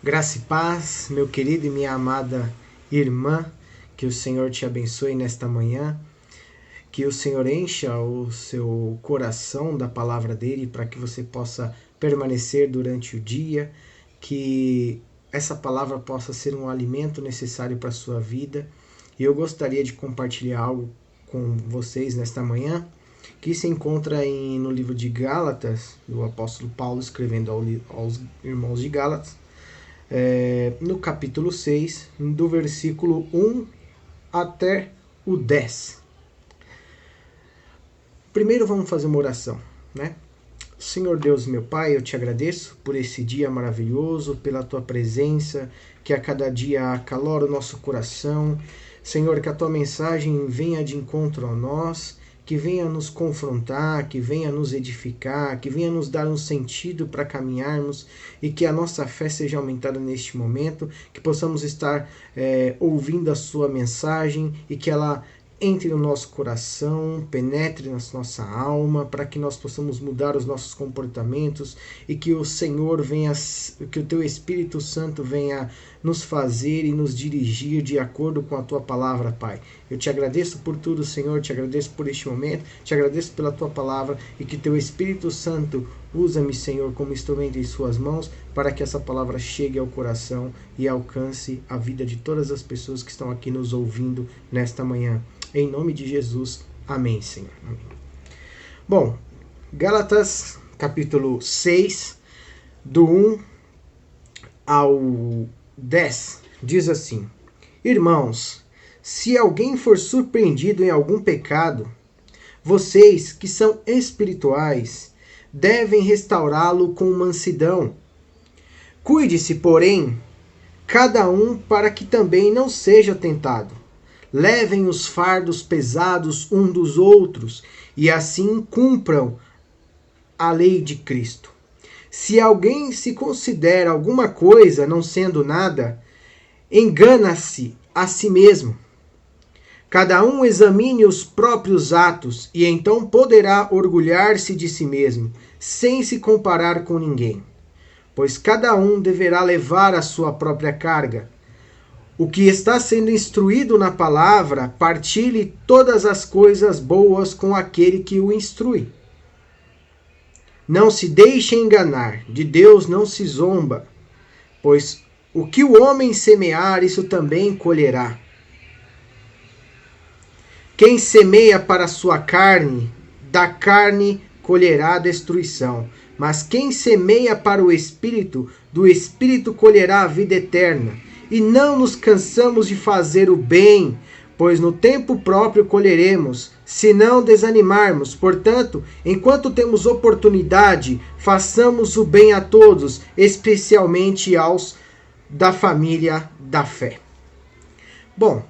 Graça e paz, meu querido e minha amada irmã, que o Senhor te abençoe nesta manhã, que o Senhor encha o seu coração da palavra dele para que você possa permanecer durante o dia, que essa palavra possa ser um alimento necessário para a sua vida. E eu gostaria de compartilhar algo com vocês nesta manhã, que se encontra no livro de Gálatas, do apóstolo Paulo escrevendo aos irmãos de Gálatas, no capítulo 6, do versículo 1 até o 10. Primeiro vamos fazer uma oração, né? Senhor Deus, meu Pai, eu te agradeço por esse dia maravilhoso, pela tua presença, que a cada dia acalora o nosso coração. Senhor, que a tua mensagem venha de encontro a nós, que venha nos confrontar, que venha nos edificar, que venha nos dar um sentido para caminharmos e que a nossa fé seja aumentada neste momento, que possamos estar ouvindo a sua mensagem e que ela entre no nosso coração, penetre na nossa alma, para que nós possamos mudar os nossos comportamentos e que o Senhor venha, que o teu Espírito Santo venha nos fazer e nos dirigir de acordo com a tua palavra, Pai. Eu te agradeço por tudo, Senhor, te agradeço por este momento, te agradeço pela tua palavra e que teu Espírito Santo usa-me, Senhor, como instrumento em suas mãos para que essa palavra chegue ao coração e alcance a vida de todas as pessoas que estão aqui nos ouvindo nesta manhã. Em nome de Jesus, amém, Senhor. Amém. Bom, Gálatas, capítulo 6, do 1 ao 10, diz assim: Irmãos, se alguém for surpreendido em algum pecado, vocês que são espirituais devem restaurá-lo com mansidão. Cuide-se, porém, cada um para que também não seja tentado. Levem os fardos pesados um dos outros e assim cumpram a lei de Cristo. Se alguém se considera alguma coisa não sendo nada, engana-se a si mesmo. Cada um examine os próprios atos e então poderá orgulhar-se de si mesmo, sem se comparar com ninguém. Pois cada um deverá levar a sua própria carga. O que está sendo instruído na palavra, partilhe todas as coisas boas com aquele que o instrui. Não se deixe enganar, de Deus não se zomba, pois o que o homem semear, isso também colherá. Quem semeia para a sua carne, da carne colherá destruição. Mas quem semeia para o Espírito, do Espírito colherá a vida eterna. E não nos cansamos de fazer o bem, pois no tempo próprio colheremos, se não desanimarmos. Portanto, enquanto temos oportunidade, façamos o bem a todos, especialmente aos da família da fé. Bom,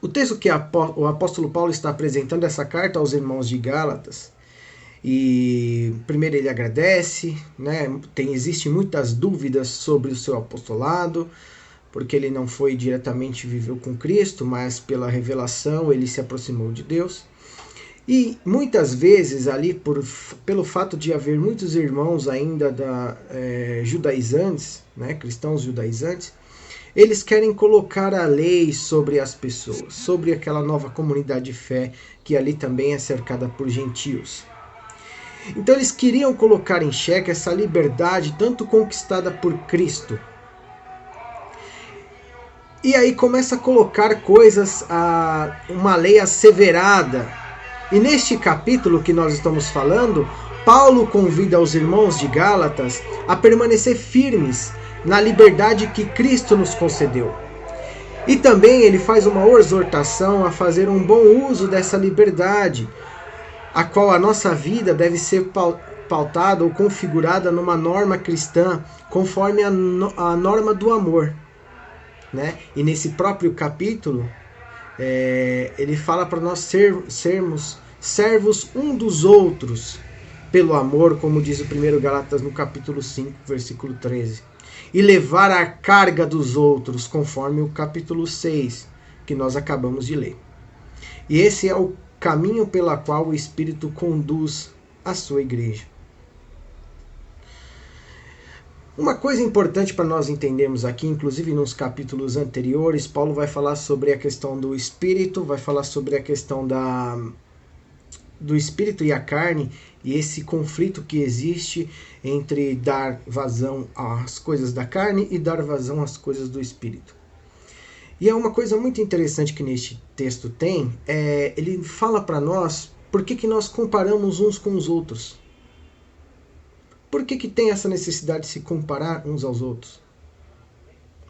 o texto que o apóstolo Paulo está apresentando, essa carta aos irmãos de Gálatas, e primeiro ele agradece, né? Existem muitas dúvidas sobre o seu apostolado, porque ele não foi diretamente viveu com Cristo, mas pela revelação ele se aproximou de Deus. E muitas vezes ali, pelo fato de haver muitos irmãos ainda judaizantes, né, cristãos judaizantes, eles querem colocar a lei sobre as pessoas, sobre aquela nova comunidade de fé que ali também é cercada por gentios. Então eles queriam colocar em xeque essa liberdade tanto conquistada por Cristo. E aí começa a colocar coisas, uma lei asseverada. E neste capítulo que nós estamos falando, Paulo convida os irmãos de Gálatas a permanecer firmes na liberdade que Cristo nos concedeu. E também ele faz uma exortação a fazer um bom uso dessa liberdade, a qual a nossa vida deve ser pautada ou configurada numa norma cristã, conforme a norma do amor. Né? E nesse próprio capítulo, ele fala para nós sermos servos um dos outros pelo amor, como diz o 1 Gálatas no capítulo 5, versículo 13. E levar a carga dos outros, conforme o capítulo 6, que nós acabamos de ler. E esse é o caminho pela qual o Espírito conduz a sua igreja. Uma coisa importante para nós entendermos aqui, inclusive nos capítulos anteriores, Paulo vai falar sobre a questão do espírito, vai falar sobre a questão do espírito e a carne, e esse conflito que existe entre dar vazão às coisas da carne e dar vazão às coisas do espírito. E é uma coisa muito interessante que neste texto tem, ele fala para nós por que nós comparamos uns com os outros. Por que tem essa necessidade de se comparar uns aos outros?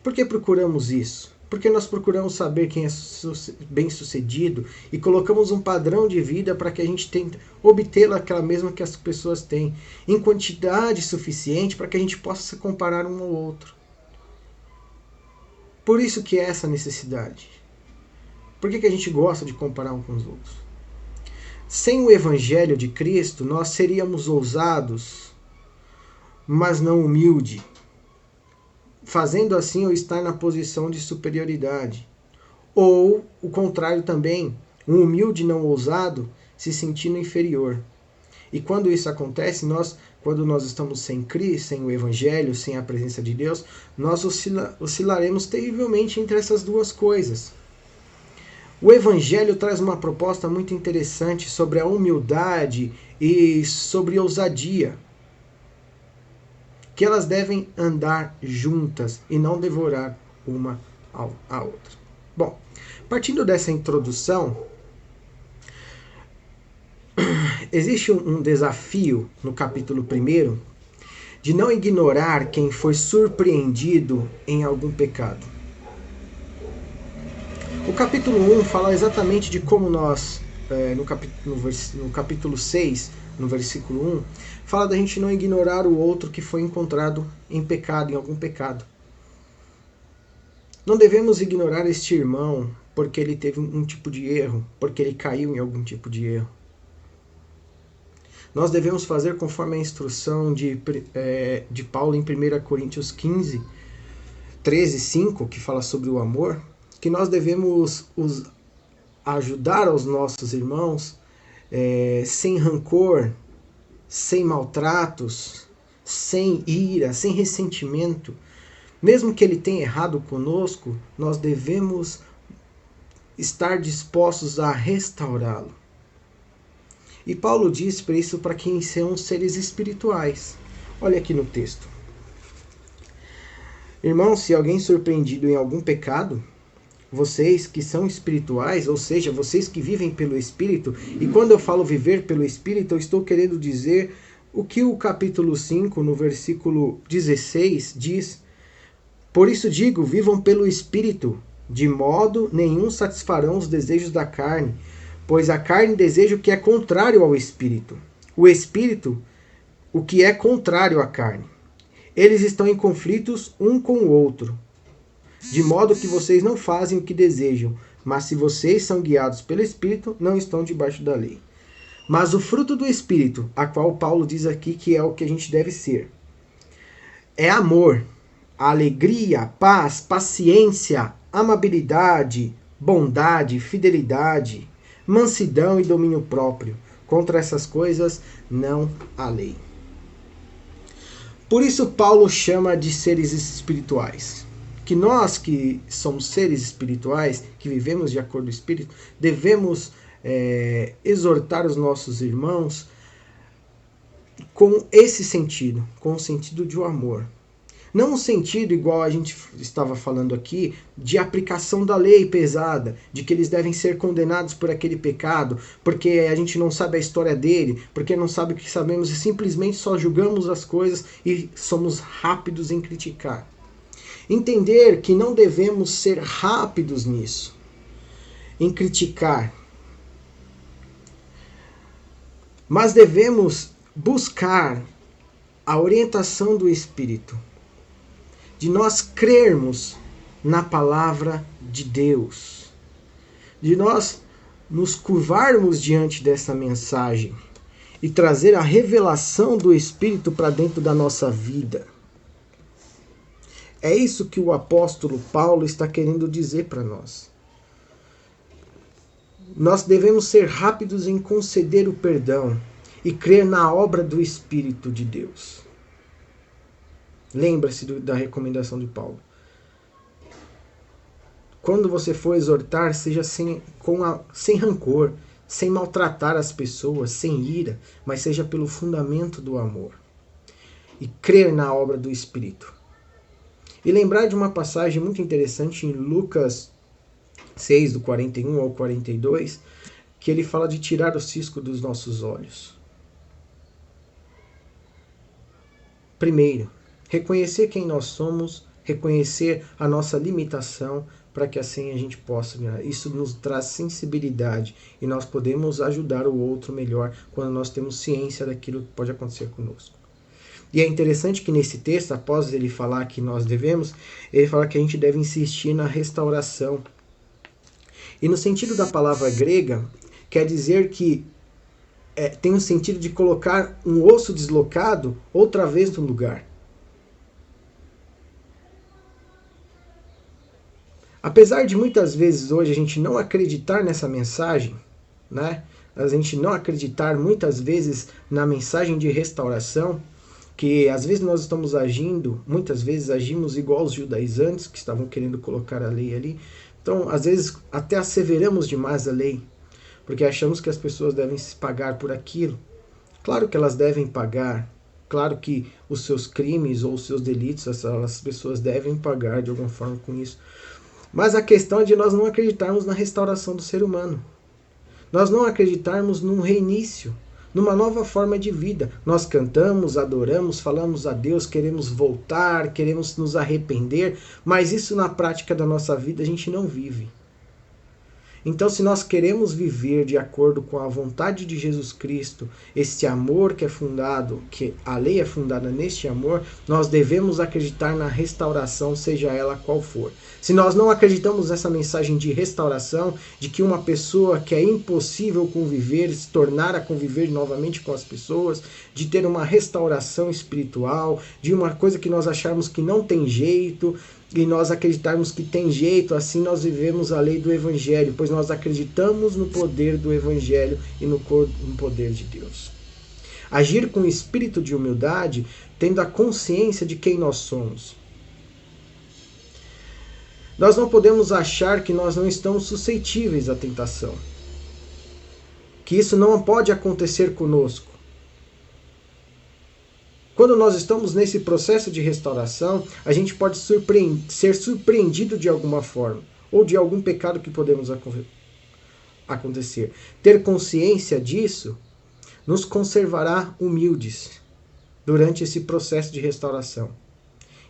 Por que procuramos isso? Porque nós procuramos saber quem é bem-sucedido e colocamos um padrão de vida para que a gente tente obter aquela mesma que as pessoas têm, em quantidade suficiente para que a gente possa se comparar um ao outro. Por isso que é essa necessidade. Por que a gente gosta de comparar um com os outros? Sem o Evangelho de Cristo, nós seríamos ousados, mas não humilde, fazendo assim eu estar na posição de superioridade. Ou o contrário também, um humilde não ousado se sentindo inferior. E quando isso acontece, quando nós estamos sem Cristo, sem o Evangelho, sem a presença de Deus, nós oscilaremos terrivelmente entre essas duas coisas. O Evangelho traz uma proposta muito interessante sobre a humildade e sobre ousadia, que elas devem andar juntas e não devorar uma a outra. Bom, partindo dessa introdução, existe um desafio no capítulo 1 de não ignorar quem foi surpreendido em algum pecado. O capítulo 1 fala exatamente de como nós, no capítulo 6, no versículo 1, fala da gente não ignorar o outro que foi encontrado em pecado, em algum pecado. Não devemos ignorar este irmão porque ele teve um tipo de erro, porque ele caiu em algum tipo de erro. Nós devemos fazer conforme a instrução de Paulo em 1 Coríntios 15, 13, 5, que fala sobre o amor, que nós devemos ajudar aos nossos irmãos sem rancor, sem maltratos, sem ira, sem ressentimento. Mesmo que ele tenha errado conosco, nós devemos estar dispostos a restaurá-lo. E Paulo diz para isso para quem são seres espirituais. Olha aqui no texto. Irmãos, se alguém surpreendido em algum pecado, vocês que são espirituais, ou seja, vocês que vivem pelo Espírito, e quando eu falo viver pelo Espírito, eu estou querendo dizer o que o capítulo 5, no versículo 16, diz. Por isso digo, vivam pelo Espírito, de modo nenhum satisfarão os desejos da carne, pois a carne deseja o que é contrário ao Espírito. O Espírito, o que é contrário à carne. Eles estão em conflitos um com o outro, de modo que vocês não fazem o que desejam, mas se vocês são guiados pelo Espírito, não estão debaixo da lei. Mas o fruto do Espírito, a qual Paulo diz aqui que é o que a gente deve ser, é amor, alegria, paz, paciência, amabilidade, bondade, fidelidade, mansidão e domínio próprio. Contra essas coisas não há lei. Por isso Paulo chama de seres espirituais. Que nós que somos seres espirituais, que vivemos de acordo com o Espírito, devemos exortar os nossos irmãos com esse sentido, com o sentido de amor. Não um sentido igual a gente estava falando aqui, de aplicação da lei pesada, de que eles devem ser condenados por aquele pecado, porque a gente não sabe a história dele, porque não sabe o que sabemos e simplesmente só julgamos as coisas e somos rápidos em criticar. Entender que não devemos ser rápidos nisso, em criticar, mas devemos buscar a orientação do Espírito, de nós crermos na palavra de Deus, de nós nos curvarmos diante dessa mensagem e trazer a revelação do Espírito para dentro da nossa vida. É isso que o apóstolo Paulo está querendo dizer para nós. Nós devemos ser rápidos em conceder o perdão e crer na obra do Espírito de Deus. Lembra-se da recomendação de Paulo. Quando você for exortar, seja sem rancor, sem maltratar as pessoas, sem ira, mas seja pelo fundamento do amor. E crer na obra do Espírito. E lembrar de uma passagem muito interessante em Lucas 6, do 41 ao 42, que ele fala de tirar o cisco dos nossos olhos. Primeiro, reconhecer quem nós somos, reconhecer a nossa limitação, para que assim a gente possa ganhar. Isso nos traz sensibilidade e nós podemos ajudar o outro melhor quando nós temos ciência daquilo que pode acontecer conosco. E é interessante que nesse texto, após ele falar que nós devemos, ele fala que a gente deve insistir na restauração. E no sentido da palavra grega, quer dizer que tem o sentido de colocar um osso deslocado outra vez no lugar. Apesar de muitas vezes hoje a gente não acreditar nessa mensagem, né? A gente não acreditar muitas vezes na mensagem de restauração, que às vezes nós estamos agindo, muitas vezes agimos igual os judaizantes que estavam querendo colocar a lei ali. Então, às vezes até asseveramos demais a lei, porque achamos que as pessoas devem se pagar por aquilo. Claro que elas devem pagar, claro que os seus crimes ou os seus delitos, as pessoas devem pagar de alguma forma com isso. Mas a questão é de nós não acreditarmos na restauração do ser humano. Nós não acreditarmos num reinício, numa nova forma de vida. Nós cantamos, adoramos, falamos a Deus, queremos voltar, queremos nos arrepender, mas isso na prática da nossa vida a gente não vive. Então, se nós queremos viver de acordo com a vontade de Jesus Cristo, esse amor que é fundado, que a lei é fundada neste amor, nós devemos acreditar na restauração, seja ela qual for. Se nós não acreditamos nessa mensagem de restauração, de que uma pessoa que é impossível conviver, se tornar a conviver novamente com as pessoas, de ter uma restauração espiritual, de uma coisa que nós acharmos que não tem jeito, e nós acreditarmos que tem jeito, assim nós vivemos a lei do Evangelho, pois nós acreditamos no poder do Evangelho e no poder de Deus. Agir com espírito de humildade, tendo a consciência de quem nós somos. Nós não podemos achar que nós não estamos suscetíveis à tentação, que isso não pode acontecer conosco. Quando nós estamos nesse processo de restauração, a gente pode ser surpreendido de alguma forma, ou de algum pecado que podemos acontecer. Ter consciência disso nos conservará humildes durante esse processo de restauração,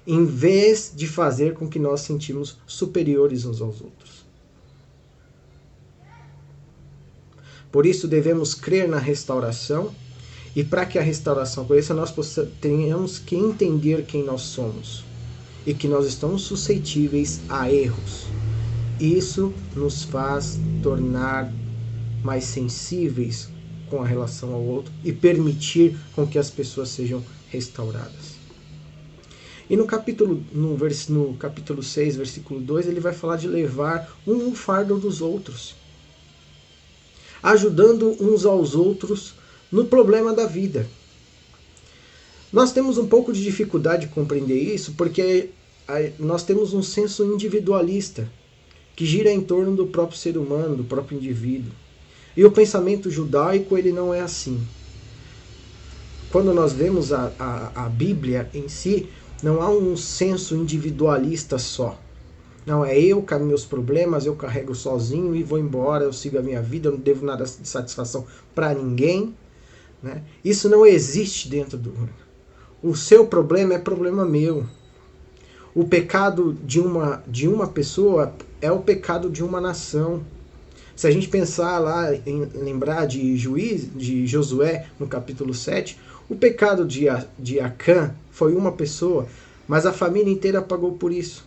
em vez de fazer com que nós sentimos superiores uns aos outros. Por isso devemos crer na restauração. E para que a restauração aconteça, nós tenhamos que entender quem nós somos e que nós estamos suscetíveis a erros. Isso nos faz tornar mais sensíveis com a relação ao outro e permitir com que as pessoas sejam restauradas. E no capítulo 6, versículo 2, ele vai falar de levar um fardo dos outros, ajudando uns aos outros no problema da vida. Nós temos um pouco de dificuldade de compreender isso porque nós temos um senso individualista que gira em torno do próprio ser humano, do próprio indivíduo. E o pensamento judaico ele não é assim. Quando nós vemos a Bíblia em si, não há um senso individualista só. Não, é eu com meus problemas, eu carrego sozinho e vou embora, eu sigo a minha vida, eu não devo nada de satisfação para ninguém. Né? Isso não existe dentro do... O seu problema é problema meu. O pecado de uma pessoa é o pecado de uma nação. Se a gente pensar lá, lembrar de Josué, no capítulo 7, o pecado de Acã foi uma pessoa, mas a família inteira pagou por isso.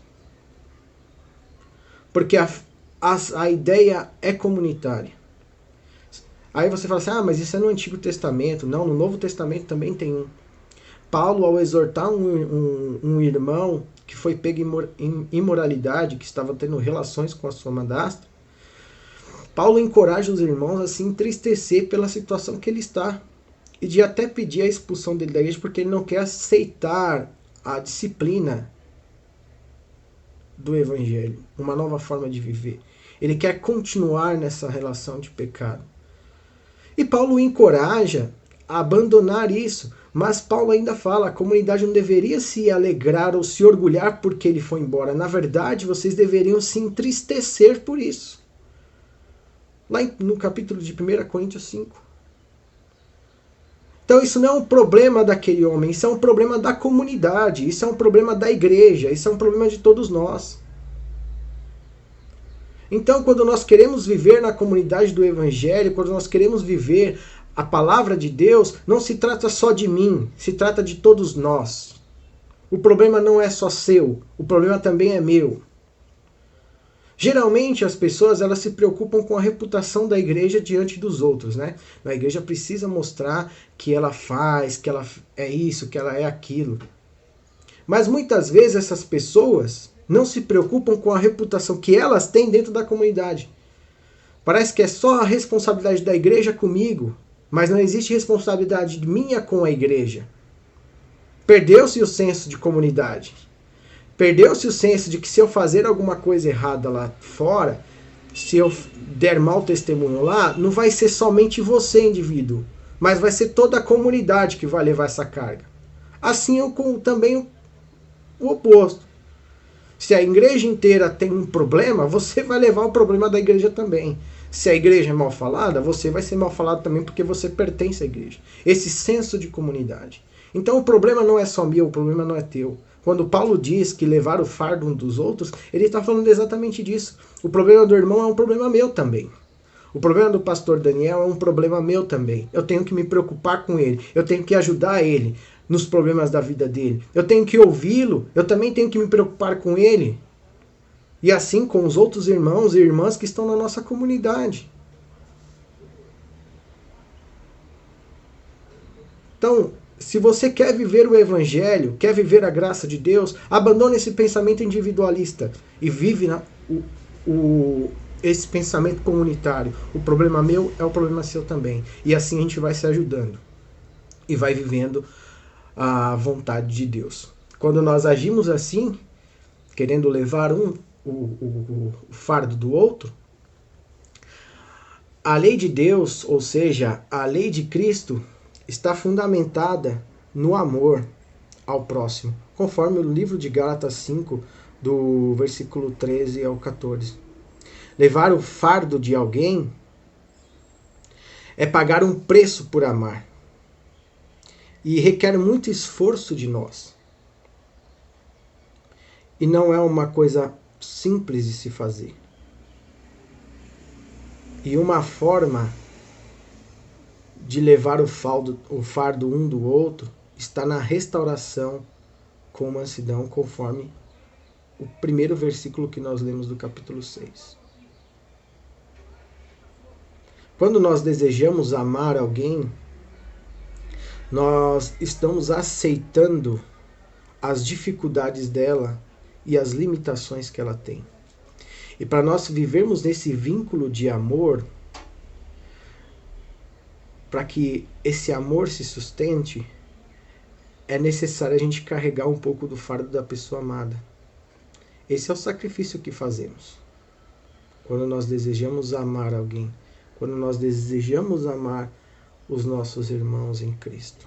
Porque a ideia é comunitária. Aí você fala assim, mas isso é no Antigo Testamento. Não, no Novo Testamento também tem um. Paulo, ao exortar um irmão que foi pego em imoralidade, que estava tendo relações com a sua madrasta, Paulo encoraja os irmãos a se entristecer pela situação que ele está. E de até pedir a expulsão dele da igreja, porque ele não quer aceitar a disciplina do Evangelho, uma nova forma de viver. Ele quer continuar nessa relação de pecado. E Paulo o encoraja a abandonar isso, mas Paulo ainda fala, a comunidade não deveria se alegrar ou se orgulhar porque ele foi embora. Na verdade, vocês deveriam se entristecer por isso. Lá no capítulo de 1 Coríntios 5. Então isso não é um problema daquele homem, isso é um problema da comunidade, isso é um problema da igreja, isso é um problema de todos nós. Então, quando nós queremos viver na comunidade do Evangelho, quando nós queremos viver a palavra de Deus, não se trata só de mim, se trata de todos nós. O problema não é só seu, o problema também é meu. Geralmente as pessoas elas se preocupam com a reputação da igreja diante dos outros, né? A igreja precisa mostrar que ela faz, que ela é isso, que ela é aquilo. Mas muitas vezes essas pessoas não se preocupam com a reputação que elas têm dentro da comunidade. Parece que é só a responsabilidade da igreja comigo, mas não existe responsabilidade minha com a igreja. Perdeu-se o senso de comunidade. Perdeu-se o senso de que se eu fazer alguma coisa errada lá fora, se eu der mau testemunho lá, não vai ser somente você, indivíduo, mas vai ser toda a comunidade que vai levar essa carga. Assim eu também o oposto. Se a igreja inteira tem um problema, você vai levar o problema da igreja também. Se a igreja é mal falada, você vai ser mal falado também porque você pertence à igreja. Esse senso de comunidade. Então o problema não é só meu, o problema não é teu. Quando Paulo diz que levar o fardo um dos outros, ele está falando exatamente disso. O problema do irmão é um problema meu também. O problema do pastor Daniel é um problema meu também. Eu tenho que me preocupar com ele. Eu tenho que ajudar ele nos problemas da vida dele. Eu tenho que ouvi-lo. Eu também tenho que me preocupar com ele. E assim com os outros irmãos e irmãs que estão na nossa comunidade. Então, se você quer viver o Evangelho, quer viver a graça de Deus, abandone esse pensamento individualista e vive esse pensamento comunitário. O problema meu é o problema seu também. E assim a gente vai se ajudando e vai vivendo a vontade de Deus. Quando nós agimos assim, querendo levar o fardo do outro, a lei de Deus, ou seja, a lei de Cristo, está fundamentada no amor ao próximo, conforme o livro de Gálatas 5, do versículo 13 ao 14. Levar o fardo de alguém é pagar um preço por amar. E requer muito esforço de nós. E não é uma coisa simples de se fazer. E uma forma de levar o fardo um do outro está na restauração com mansidão, conforme o primeiro versículo que nós lemos do capítulo 6. Quando nós desejamos amar alguém, nós estamos aceitando as dificuldades dela e as limitações que ela tem. E para nós vivermos nesse vínculo de amor, para que esse amor se sustente, é necessário a gente carregar um pouco do fardo da pessoa amada. Esse é o sacrifício que fazemos. Quando nós desejamos amar alguém, quando nós desejamos amar os nossos irmãos em Cristo.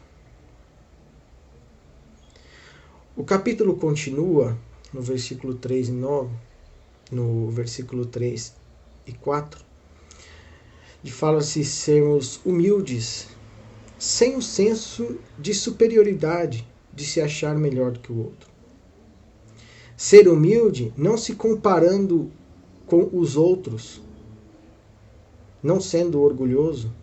O capítulo continua no versículo 3 e 9, no versículo 3 e 4, e fala-se sermos humildes, sem o senso de superioridade, de se achar melhor do que o outro. Ser humilde não se comparando com os outros, não sendo orgulhoso,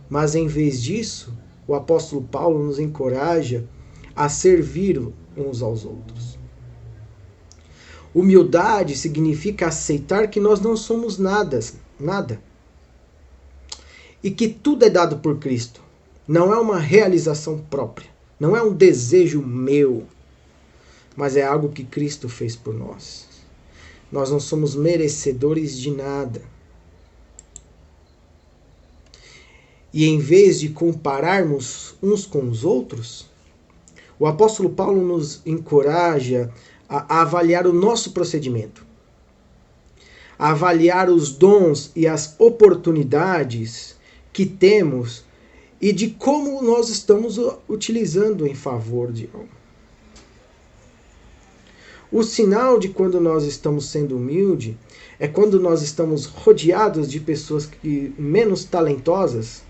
mas em vez disso, o apóstolo Paulo nos encoraja a servir uns aos outros. Humildade significa aceitar que nós não somos nada, e que tudo é dado por Cristo. Não é uma realização própria, não é um desejo meu, mas é algo que Cristo fez por nós. Nós não somos merecedores de nada. E em vez de compararmos uns com os outros, O apóstolo Paulo nos encoraja a avaliar o nosso procedimento, a avaliar os dons e as oportunidades que temos e de como nós estamos utilizando em favor de algo. O sinal de quando nós estamos sendo humildes é quando nós estamos rodeados de pessoas menos talentosas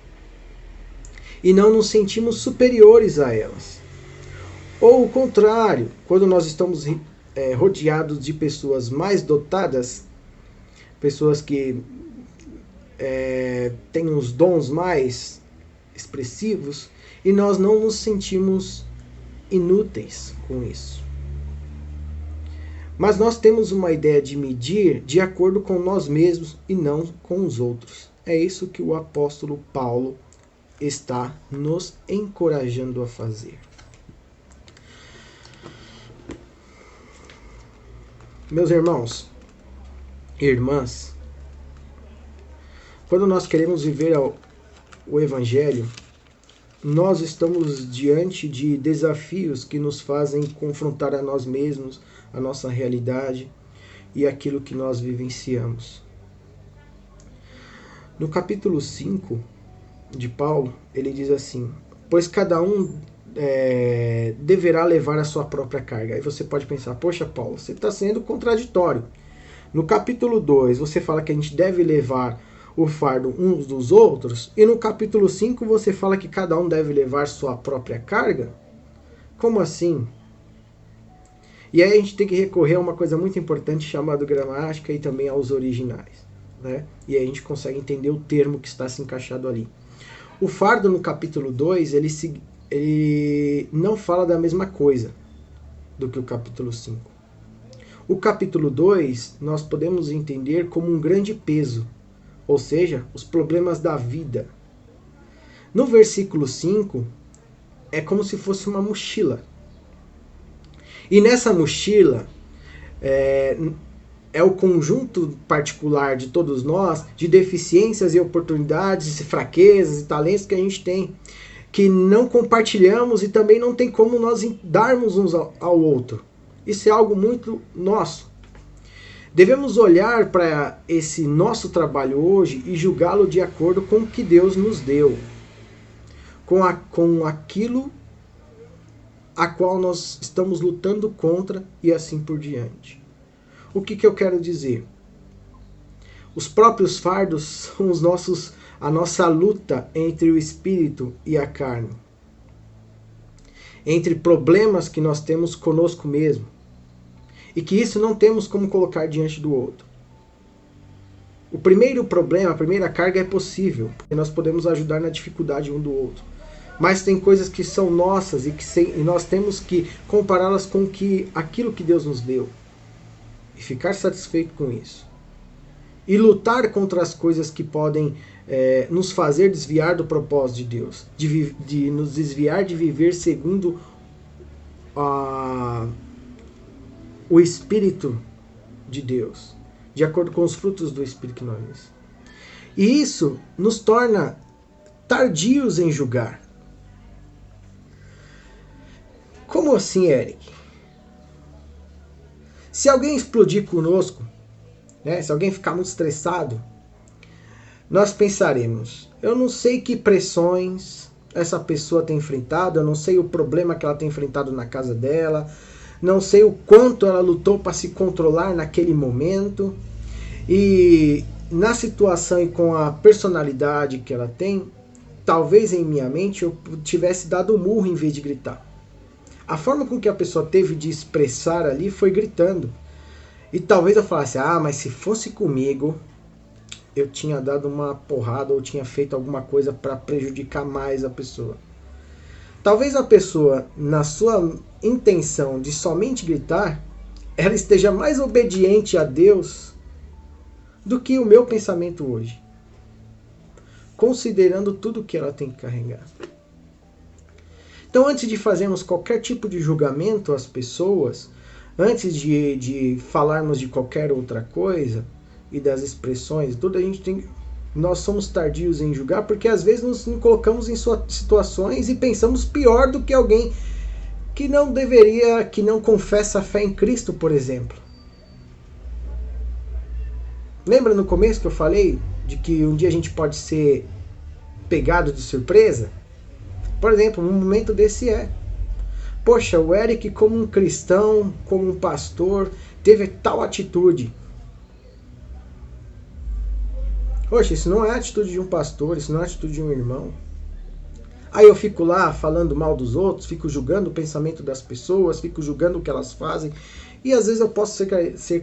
e não nos sentimos superiores a elas. Ou o contrário, quando nós estamos rodeados de pessoas mais dotadas, pessoas que têm os dons mais expressivos, e nós não nos sentimos inúteis com isso. Mas nós temos uma ideia de medir de acordo com nós mesmos e não com os outros. É isso que o apóstolo Paulo está nos encorajando a fazer. Meus irmãos e irmãs, quando nós queremos viver o Evangelho, nós estamos diante de desafios que nos fazem confrontar a nós mesmos, a nossa realidade e aquilo que nós vivenciamos. No capítulo 5 de Paulo, ele diz assim: pois cada um deverá levar a sua própria carga. Aí você pode pensar, poxa Paulo, você está sendo contraditório. No capítulo 2 você fala que a gente deve levar o fardo uns dos outros, e no capítulo 5 você fala que cada um deve levar sua própria carga? Como assim? E aí a gente tem que recorrer a uma coisa muito importante chamada gramática e também aos originais, né? E aí a gente consegue entender o termo que está se encaixado ali. O fardo no capítulo 2, ele não fala da mesma coisa do que o capítulo 5. O capítulo 2 nós podemos entender como um grande peso, ou seja, os problemas da vida. No versículo 5, é como se fosse uma mochila. E nessa mochila é o conjunto particular de todos nós, de deficiências e oportunidades, fraquezas e talentos que a gente tem, que não compartilhamos e também não tem como nós darmos uns ao outro. Isso é algo muito nosso. Devemos olhar para esse nosso trabalho hoje e julgá-lo de acordo com o que Deus nos deu, com aquilo a qual nós estamos lutando contra e assim por diante. O que eu quero dizer? Os próprios fardos são a nossa luta entre o espírito e a carne, entre problemas que nós temos conosco mesmo, e que isso não temos como colocar diante do outro. O primeiro problema, a primeira carga é possível, porque nós podemos ajudar na dificuldade um do outro. Mas tem coisas que são nossas e nós temos que compará-las com aquilo que Deus nos deu. E ficar satisfeito com isso. E lutar contra as coisas que podem nos fazer desviar do propósito de Deus. De nos desviar de viver segundo o Espírito de Deus. De acordo com os frutos do Espírito que nós temos. E isso nos torna tardios em julgar. Como assim, Eric? Se alguém explodir conosco, né, se alguém ficar muito estressado, nós pensaremos, eu não sei que pressões essa pessoa tem enfrentado, eu não sei o problema que ela tem enfrentado na casa dela, não sei o quanto ela lutou para se controlar naquele momento, e na situação e com a personalidade que ela tem, talvez em minha mente eu tivesse dado um murro em vez de gritar. A forma com que a pessoa teve de expressar ali foi gritando. E talvez eu falasse, mas se fosse comigo, eu tinha dado uma porrada ou tinha feito alguma coisa para prejudicar mais a pessoa. Talvez a pessoa, na sua intenção de somente gritar, ela esteja mais obediente a Deus do que o meu pensamento hoje. Considerando tudo que ela tem que carregar. Então, antes de fazermos qualquer tipo de julgamento às pessoas, antes de falarmos de qualquer outra coisa e das expressões, nós somos tardios em julgar porque às vezes nos colocamos em situações e pensamos pior do que alguém que não confessa a fé em Cristo, por exemplo. Lembra no começo que eu falei de que um dia a gente pode ser pegado de surpresa? Por exemplo, um momento desse poxa, o Eric, como um cristão, como um pastor, teve tal atitude. Poxa, isso não é a atitude de um pastor, isso não é a atitude de um irmão. Aí eu fico lá falando mal dos outros, fico julgando o pensamento das pessoas, fico julgando o que elas fazem. E às vezes eu posso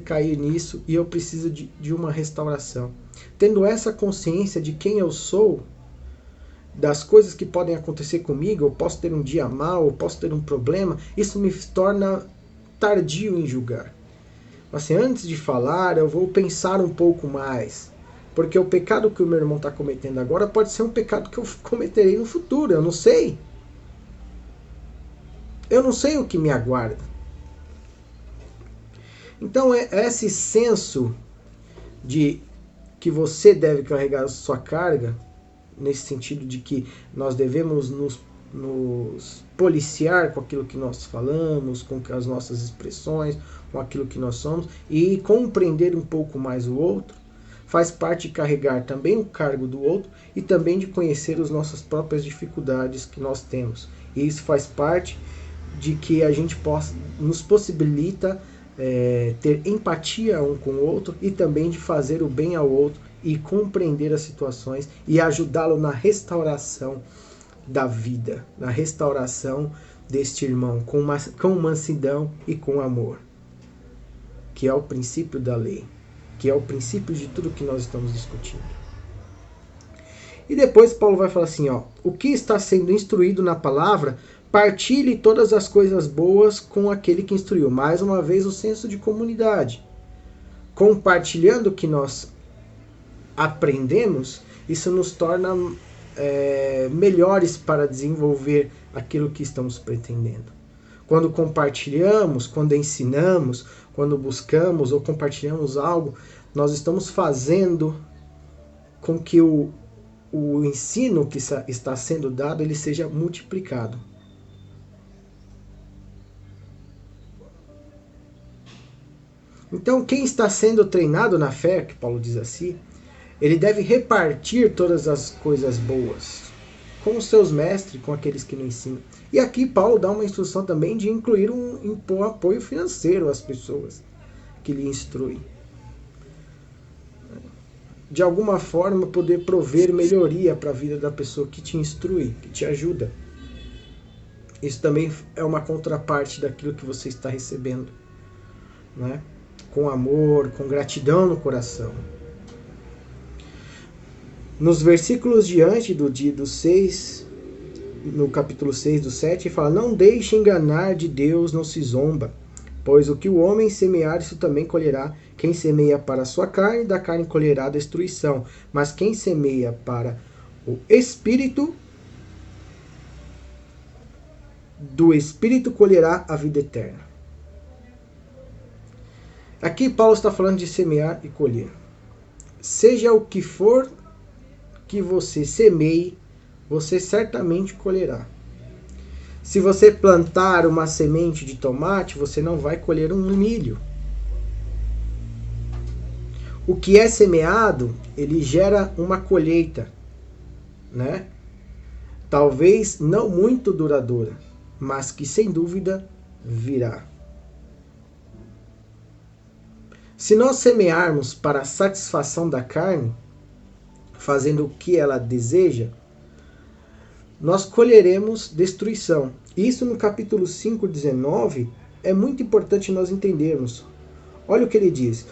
cair nisso e eu preciso de uma restauração. Tendo essa consciência de quem eu sou, das coisas que podem acontecer comigo, eu posso ter um dia mau, eu posso ter um problema, isso me torna tardio em julgar. Assim, antes de falar, eu vou pensar um pouco mais. Porque o pecado que o meu irmão está cometendo agora pode ser um pecado que eu cometerei no futuro, eu não sei. Eu não sei o que me aguarda. Então é esse senso de que você deve carregar a sua carga, nesse sentido de que nós devemos nos policiar com aquilo que nós falamos, com as nossas expressões, com aquilo que nós somos, e compreender um pouco mais o outro, faz parte de carregar também o cargo do outro e também de conhecer as nossas próprias dificuldades que nós temos. E isso faz parte de que a gente nos possibilita ter empatia um com o outro e também de fazer o bem ao outro e compreender as situações e ajudá-lo na restauração da vida, na restauração deste irmão com mansidão e com amor, que é o princípio da lei, que é o princípio de tudo que nós estamos discutindo. E depois Paulo vai falar assim, o que está sendo instruído na palavra, partilhe todas as coisas boas com aquele que instruiu. Mais uma vez o senso de comunidade. Compartilhando o que nós aprendemos, isso nos torna melhores para desenvolver aquilo que estamos pretendendo. Quando compartilhamos, quando ensinamos, quando buscamos ou compartilhamos algo, nós estamos fazendo com que o ensino que está sendo dado ele seja multiplicado. Então, quem está sendo treinado na fé, que Paulo diz assim, ele deve repartir todas as coisas boas com os seus mestres, com aqueles que não ensinam. E aqui Paulo dá uma instrução também de incluir um apoio financeiro às pessoas que lhe instruem. De alguma forma poder prover melhoria para a vida da pessoa que te instrui, que te ajuda. Isso também é uma contraparte daquilo que você está recebendo, né? Com amor, com gratidão no coração. Nos versículos diante do 6, no capítulo 6 do 7, fala: não deixe enganar, de Deus não se zomba, pois o que o homem semear, isso também colherá. Quem semeia para a sua carne, da carne colherá a destruição, mas quem semeia para o Espírito, do Espírito colherá a vida eterna. Aqui Paulo está falando de semear e colher. Seja o que for que você semeie, você certamente colherá. Se você plantar uma semente de tomate, você não vai colher um milho. O que é semeado, ele gera uma colheita, né? Talvez não muito duradoura, mas que sem dúvida virá. Se nós semearmos para a satisfação da carne, fazendo o que ela deseja, nós colheremos destruição. Isso no capítulo 5, 19, é muito importante nós entendermos. Olha o que ele diz.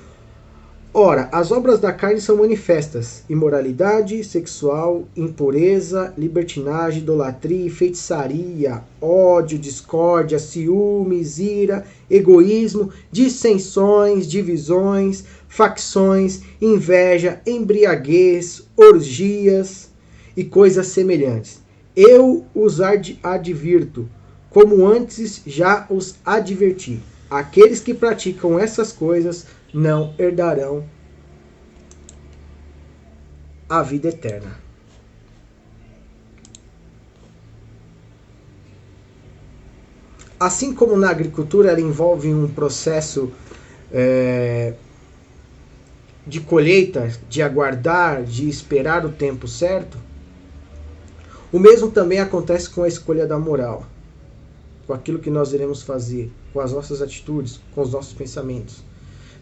Ora, as obras da carne são manifestas: imoralidade sexual, impureza, libertinagem, idolatria, feitiçaria, ódio, discórdia, ciúmes, ira, egoísmo, dissensões, divisões, facções, inveja, embriaguez, orgias e coisas semelhantes. Eu os advirto, como antes já os adverti. Aqueles que praticam essas coisas não herdarão a vida eterna. assim como na agricultura ela envolve um processo de colheita, de aguardar, de esperar o tempo certo, o mesmo também acontece com a escolha da moral, com aquilo que nós iremos fazer, com as nossas atitudes, com os nossos pensamentos.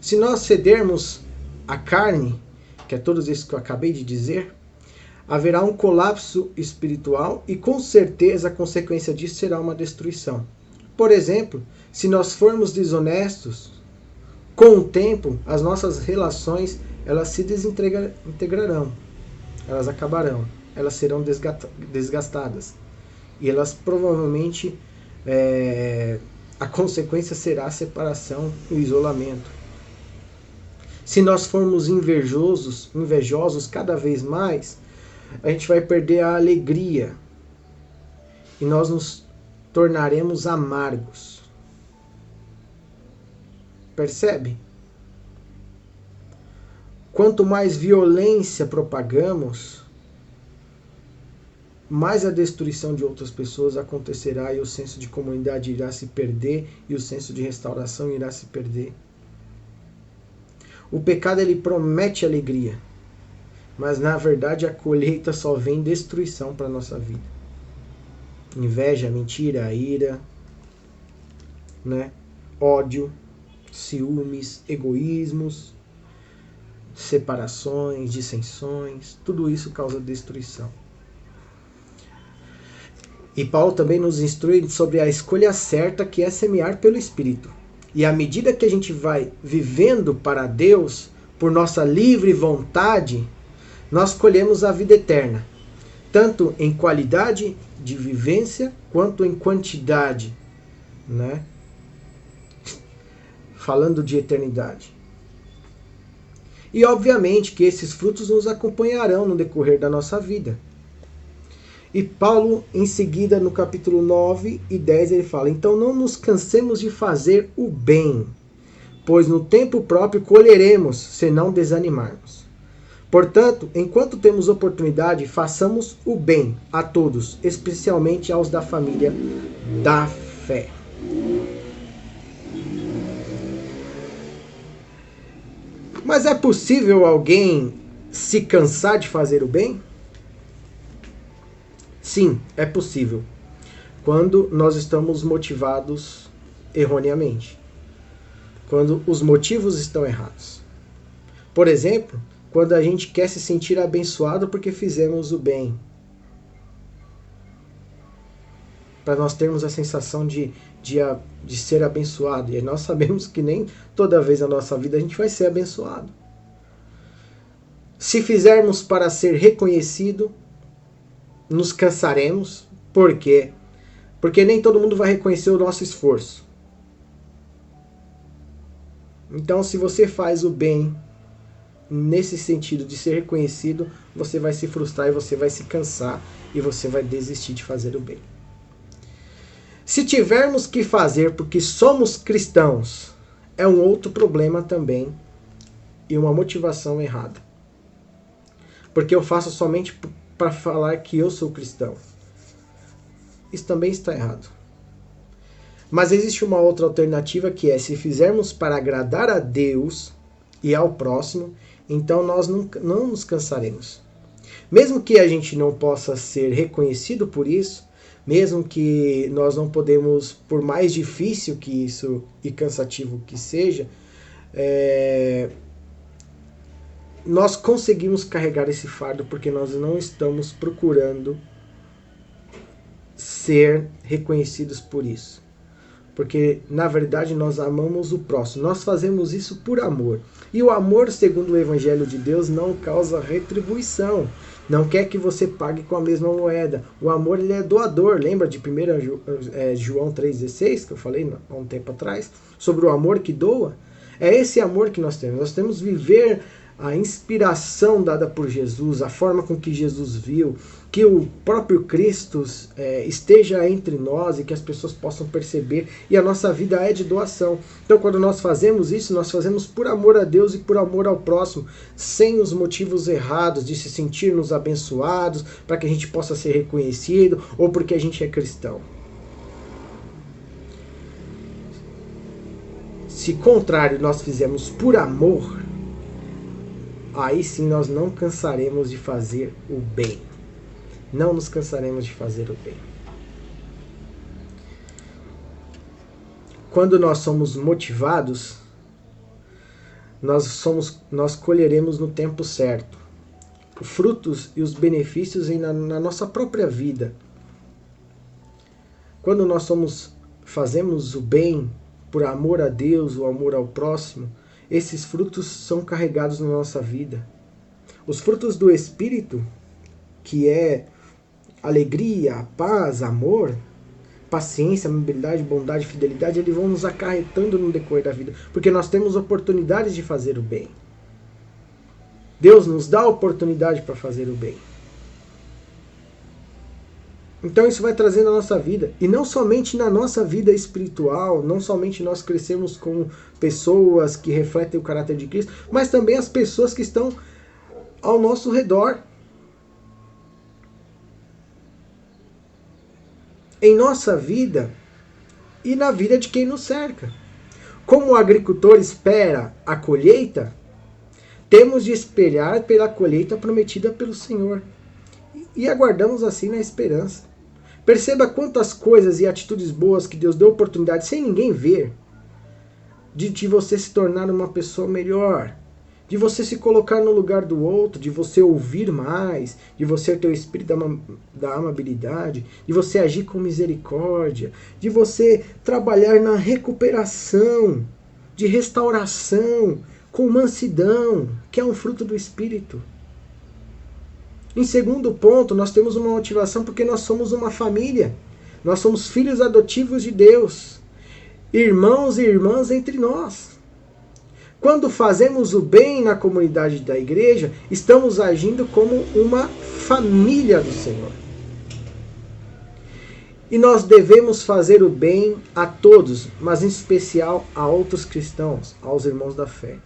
Se nós cedermos à carne, que é todos esses que eu acabei de dizer, haverá um colapso espiritual e com certeza a consequência disso será uma destruição. Por exemplo, se nós formos desonestos, com o tempo as nossas relações elas se desintegrarão, elas acabarão, elas serão desgastadas e elas provavelmente a consequência será a separação e o isolamento. Se nós formos invejosos cada vez mais, a gente vai perder a alegria e nós nos tornaremos amargos. Percebe? Quanto mais violência propagamos, mais a destruição de outras pessoas acontecerá e o senso de comunidade irá se perder e o senso de restauração irá se perder. O pecado ele promete alegria, mas na verdade a colheita só vem destruição para a nossa vida. Inveja, mentira, ira, ódio, ciúmes, egoísmos, separações, dissensões, tudo isso causa destruição. E Paulo também nos instrui sobre a escolha certa, que é semear pelo Espírito. E à medida que a gente vai vivendo para Deus, por nossa livre vontade, nós colhemos a vida eterna, tanto em qualidade de vivência, quanto em quantidade, falando de eternidade. E obviamente que esses frutos nos acompanharão no decorrer da nossa vida. E Paulo, em seguida, no capítulo 9 e 10, ele fala: então não nos cansemos de fazer o bem, pois no tempo próprio colheremos, se não desanimarmos. Portanto, enquanto temos oportunidade, façamos o bem a todos, especialmente aos da família da fé. Mas é possível alguém se cansar de fazer o bem? Sim, é possível, quando nós estamos motivados erroneamente, quando os motivos estão errados. Por exemplo, quando a gente quer se sentir abençoado porque fizemos o bem, para nós termos a sensação de ser abençoado, e nós sabemos que nem toda vez na nossa vida a gente vai ser abençoado. Se fizermos para ser reconhecido, nos cansaremos. Por quê? Porque nem todo mundo vai reconhecer o nosso esforço. Então, se você faz o bem nesse sentido de ser reconhecido, você vai se frustrar e você vai se cansar e você vai desistir de fazer o bem. Se tivermos que fazer porque somos cristãos, é um outro problema também e uma motivação errada. Porque eu faço somente para falar que eu sou cristão. Isso também está errado. Mas existe uma outra alternativa, que é: se fizermos para agradar a Deus e ao próximo, então nós não nos cansaremos. Mesmo que a gente não possa ser reconhecido por isso, mesmo que nós não podemos, por mais difícil que isso e cansativo que seja, nós conseguimos carregar esse fardo porque nós não estamos procurando ser reconhecidos por isso. Porque, na verdade, nós amamos o próximo. Nós fazemos isso por amor. E o amor, segundo o Evangelho de Deus, não causa retribuição. Não quer que você pague com a mesma moeda. O amor, ele é doador. Lembra de 1 João 3,16, que eu falei há um tempo atrás? Sobre o amor que doa? É esse amor que nós temos. Nós temos que viver a inspiração dada por Jesus, a forma com que Jesus viu, que o próprio Cristo esteja entre nós e que as pessoas possam perceber, e a nossa vida é de doação. Então, quando nós fazemos isso, nós fazemos por amor a Deus e por amor ao próximo, sem os motivos errados de se sentirmos abençoados, para que a gente possa ser reconhecido, ou porque a gente é cristão. se contrário nós fizermos por amor, aí sim nós não cansaremos de fazer o bem. Não nos cansaremos de fazer o bem. Quando nós somos motivados, nós colheremos no tempo certo os frutos e os benefícios na nossa própria vida. Quando nós fazemos o bem por amor a Deus, o amor ao próximo, esses frutos são carregados na nossa vida. Os frutos do Espírito, que é alegria, paz, amor, paciência, amabilidade, bondade, fidelidade, eles vão nos acarretando no decorrer da vida, porque nós temos oportunidades de fazer o bem. Deus nos dá a oportunidade para fazer o bem. Então isso vai trazer na nossa vida, e não somente na nossa vida espiritual, não somente nós crescemos como pessoas que refletem o caráter de Cristo, mas também as pessoas que estão ao nosso redor. Em nossa vida e na vida de quem nos cerca. Como o agricultor espera a colheita, temos de esperar pela colheita prometida pelo Senhor. E aguardamos assim na esperança. Perceba quantas coisas e atitudes boas que Deus deu oportunidade, sem ninguém ver, de você se tornar uma pessoa melhor, de você se colocar no lugar do outro, de você ouvir mais, de você ter o espírito da amabilidade, de você agir com misericórdia, de você trabalhar na recuperação, de restauração, com mansidão, que é um fruto do Espírito. Em segundo ponto, nós temos uma motivação porque nós somos uma família. Nós somos filhos adotivos de Deus, irmãos e irmãs entre nós. Quando fazemos o bem na comunidade da igreja, estamos agindo como uma família do Senhor. E nós devemos fazer o bem a todos, mas em especial a outros cristãos, aos irmãos da fé.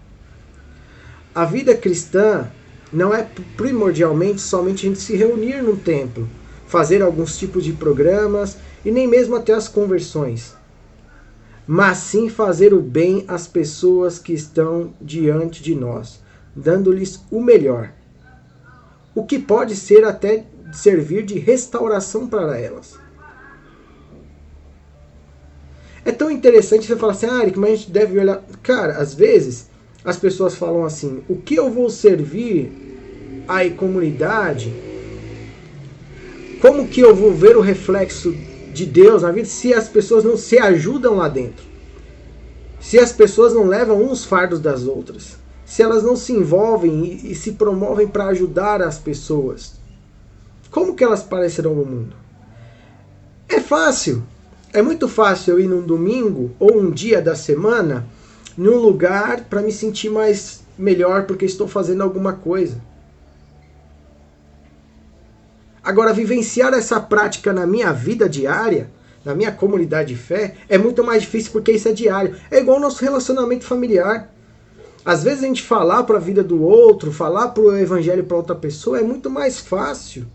A vida cristã não é primordialmente somente a gente se reunir num templo, fazer alguns tipos de programas e nem mesmo até as conversões, mas sim fazer o bem às pessoas que estão diante de nós, dando-lhes o melhor. O que pode ser até servir de restauração para elas. É tão interessante você falar assim, Eric, mas a gente deve olhar... Cara, às vezes as pessoas falam assim, o que eu vou servir à comunidade? Como que eu vou ver o reflexo de Deus na vida se as pessoas não se ajudam lá dentro? Se as pessoas não levam uns fardos das outras? Se elas não se envolvem e se promovem para ajudar as pessoas? Como que elas aparecerão no mundo? É fácil. É muito fácil eu ir num domingo ou um dia da semana num lugar para me sentir mais melhor porque estou fazendo alguma coisa. Agora, vivenciar essa prática na minha vida diária, na minha comunidade de fé, é muito mais difícil porque isso é diário. É igual ao nosso relacionamento familiar. Às vezes a gente falar para a vida do outro, falar para o evangelho para outra pessoa é muito mais fácil.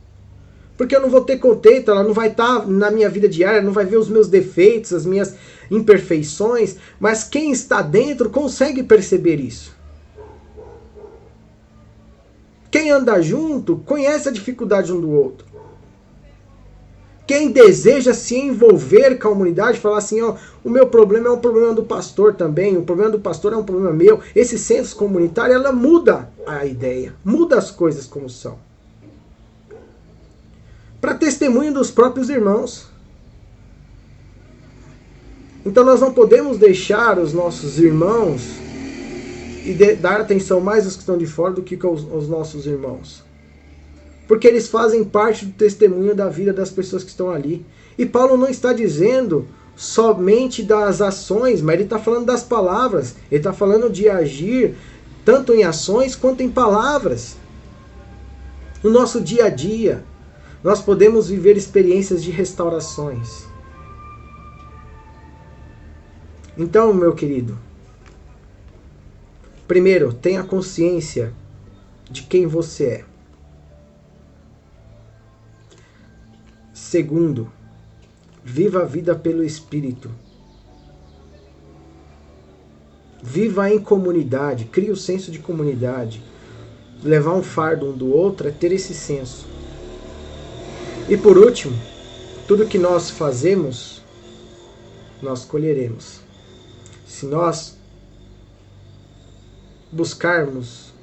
Porque eu não vou ter contento, ela não vai estar na minha vida diária, não vai ver os meus defeitos, as minhas imperfeições, mas quem está dentro consegue perceber isso. Quem anda junto conhece a dificuldade um do outro. Quem deseja se envolver com a comunidade, falar assim, ó, o meu problema é um problema do pastor também, o problema do pastor é um problema meu. Esse senso comunitário, ela muda a ideia, muda as coisas como são. Para testemunho dos próprios irmãos. Então nós não podemos deixar os nossos irmãos e dar atenção mais aos que estão de fora do que aos nossos irmãos. Porque eles fazem parte do testemunho da vida das pessoas que estão ali. E Paulo não está dizendo somente das ações, mas ele está falando das palavras. Ele está falando de agir tanto em ações quanto em palavras. No nosso dia a dia, nós podemos viver experiências de restaurações. Então, meu querido, primeiro, tenha consciência de quem você é. Segundo, viva a vida pelo Espírito. Viva em comunidade, crie o senso de comunidade. Levar um fardo um do outro é ter esse senso. E por último, tudo que nós fazemos, nós colheremos. Se nós buscarmos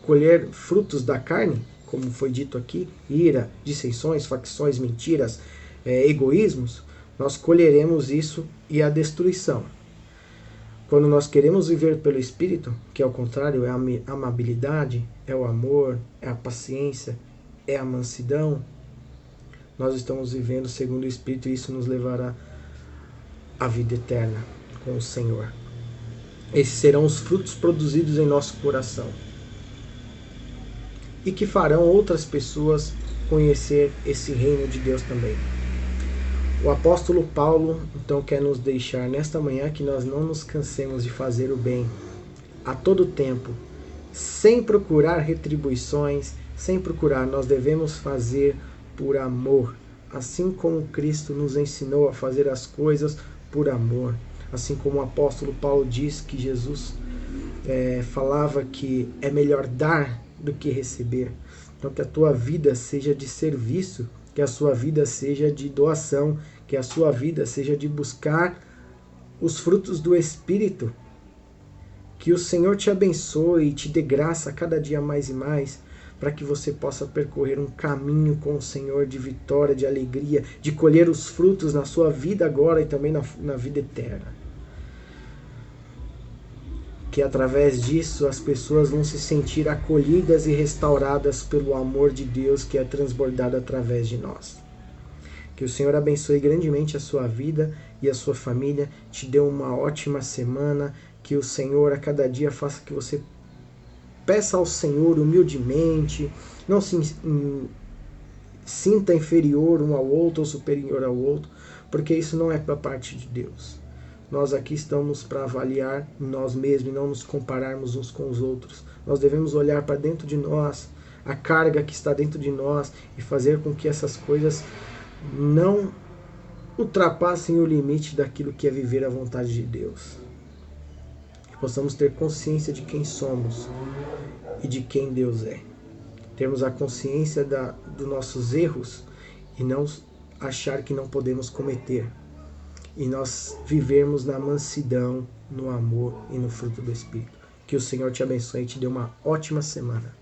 colher frutos da carne, como foi dito aqui, ira, dissensões, facções, mentiras, egoísmos, nós colheremos isso e a destruição. Quando nós queremos viver pelo Espírito, que ao contrário é a amabilidade, é o amor, é a paciência, é a mansidão, nós estamos vivendo segundo o Espírito e isso nos levará à vida eterna com o Senhor. Esses serão os frutos produzidos em nosso coração e que farão outras pessoas conhecer esse reino de Deus também. O apóstolo Paulo, então, quer nos deixar nesta manhã que nós não nos cansemos de fazer o bem a todo tempo, sem procurar retribuições, sem procurar, nós devemos fazer por amor, assim como Cristo nos ensinou a fazer as coisas por amor. Assim como o apóstolo Paulo diz que Jesus falava que é melhor dar do que receber. Então que a tua vida seja de serviço, que a sua vida seja de doação, que a sua vida seja de buscar os frutos do Espírito. Que o Senhor te abençoe e te dê graça cada dia mais e mais, para que você possa percorrer um caminho com o Senhor de vitória, de alegria, de colher os frutos na sua vida agora e também na vida eterna. Que através disso as pessoas vão se sentir acolhidas e restauradas pelo amor de Deus que é transbordado através de nós. Que o Senhor abençoe grandemente a sua vida e a sua família, te dê uma ótima semana, que o Senhor a cada dia faça que você peça ao Senhor humildemente, não se sinta inferior um ao outro ou superior ao outro, porque isso não é da parte de Deus. Nós aqui estamos para avaliar nós mesmos e não nos compararmos uns com os outros. Nós devemos olhar para dentro de nós, a carga que está dentro de nós e fazer com que essas coisas não ultrapassem o limite daquilo que é viver a vontade de Deus. Que possamos ter consciência de quem somos e de quem Deus é. Termos a consciência dos nossos erros e não achar que não podemos cometer. E nós vivermos na mansidão, no amor e no fruto do Espírito. Que o Senhor te abençoe e te dê uma ótima semana.